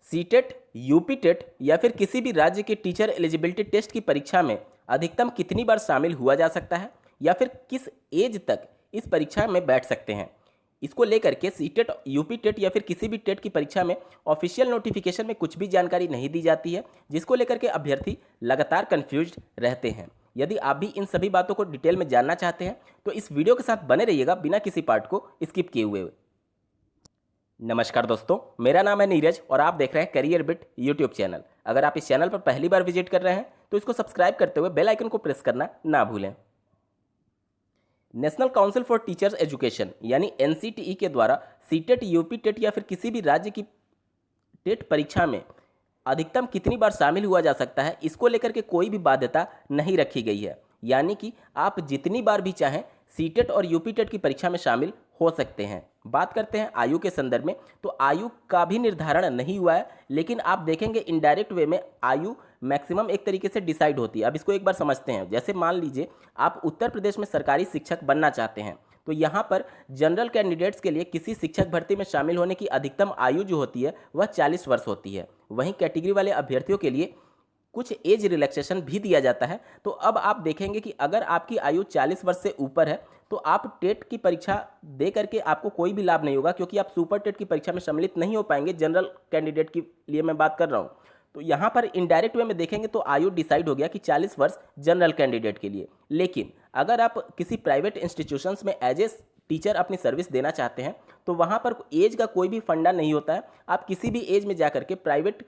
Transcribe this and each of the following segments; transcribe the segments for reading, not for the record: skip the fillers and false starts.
CTET, UP TET या फिर किसी भी राज्य के टीचर एलिजिबिलिटी टेस्ट की परीक्षा में अधिकतम कितनी बार शामिल हुआ जा सकता है या फिर किस एज तक इस परीक्षा में बैठ सकते हैं, इसको लेकर के सीटेट, यूपी टेट या फिर किसी भी टेट की परीक्षा में ऑफिशियल नोटिफिकेशन में कुछ भी जानकारी नहीं दी जाती है, जिसको लेकर के अभ्यर्थी लगातार कन्फ्यूज्ड रहते हैं। यदि आप भी इन सभी बातों को डिटेल में जानना चाहते हैं तो इस वीडियो के साथ बने रहिएगा बिना किसी पार्ट को स्किप किए हुए। नमस्कार दोस्तों, मेरा नाम है नीरज और आप देख रहे हैं करियर बिट यूट्यूब चैनल। अगर आप इस चैनल पर पहली बार विजिट कर रहे हैं तो इसको सब्सक्राइब करते हुए बेल आइकन को प्रेस करना ना भूलें। National council for teachers education यानी एनसीटीई के द्वारा सीटेट, यूपी टेट या फिर किसी भी राज्य की टेट परीक्षा में अधिकतम कितनी बार शामिल हुआ जा सकता है, इसको लेकर के कोई भी बाध्यता नहीं रखी गई है। यानी कि आप जितनी बार भी चाहें सीटेट और यूपी टेट की परीक्षा में शामिल हो सकते हैं। बात करते हैं आयु के संदर्भ में, तो आयु का भी निर्धारण नहीं हुआ है, लेकिन आप देखेंगे इनडायरेक्ट वे में आयु मैक्सिमम एक तरीके से डिसाइड होती है। अब इसको एक बार समझते हैं। जैसे मान लीजिए आप उत्तर प्रदेश में सरकारी शिक्षक बनना चाहते हैं, तो यहाँ पर जनरल कैंडिडेट्स के लिए किसी शिक्षक भर्ती में शामिल होने की अधिकतम आयु जो होती है वह 40 वर्ष होती है। वहीं कैटेगरी वाले अभ्यर्थियों के लिए कुछ एज रिलैक्सेशन भी दिया जाता है। तो अब आप देखेंगे कि अगर आपकी आयु 40 वर्ष से ऊपर है तो आप टेट की परीक्षा दे करके आपको कोई भी लाभ नहीं होगा, क्योंकि आप सुपर टेट की परीक्षा में सम्मिलित नहीं हो पाएंगे। जनरल कैंडिडेट के लिए मैं बात कर रहा हूँ। तो यहाँ पर इनडायरेक्ट वे में देखेंगे तो आयु डिसाइड हो गया कि 40 वर्ष जनरल कैंडिडेट के लिए। लेकिन अगर आप किसी प्राइवेट इंस्टीट्यूशंस में एज ए टीचर अपनी सर्विस देना चाहते हैं तो वहाँ पर एज का कोई भी फंडा नहीं होता है। आप किसी भी एज में जाकर के प्राइवेट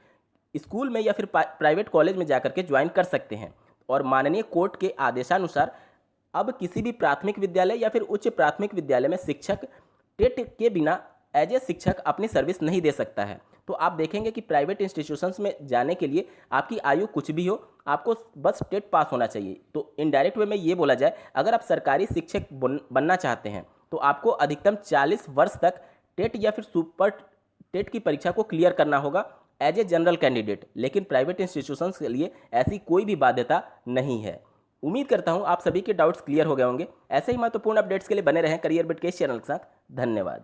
स्कूल में या फिर प्राइवेट कॉलेज में जाकर के ज्वाइन कर सकते हैं। और माननीय कोर्ट के आदेशानुसार अब किसी भी प्राथमिक विद्यालय या फिर उच्च प्राथमिक विद्यालय में शिक्षक टेट के बिना एज ए शिक्षक अपनी सर्विस नहीं दे सकता है। तो आप देखेंगे कि प्राइवेट इंस्टीट्यूशंस में जाने के लिए आपकी आयु कुछ भी हो, आपको बस टेट पास होना चाहिए। तो इनडायरेक्ट वे में ये बोला जाए, अगर आप सरकारी शिक्षक बनना चाहते हैं तो आपको अधिकतम 40 वर्ष तक टेट या फिर सुपर टेट की परीक्षा को क्लियर करना होगा एज ए जनरल कैंडिडेट। लेकिन प्राइवेट इंस्टीट्यूशंस के लिए ऐसी कोई भी बाध्यता नहीं है। उम्मीद करता हूं आप सभी के डाउट्स क्लियर हो गए होंगे। ऐसे ही महत्वपूर्ण अपडेट्स के लिए बने रहें करियर बिट के इस चैनल के साथ। धन्यवाद।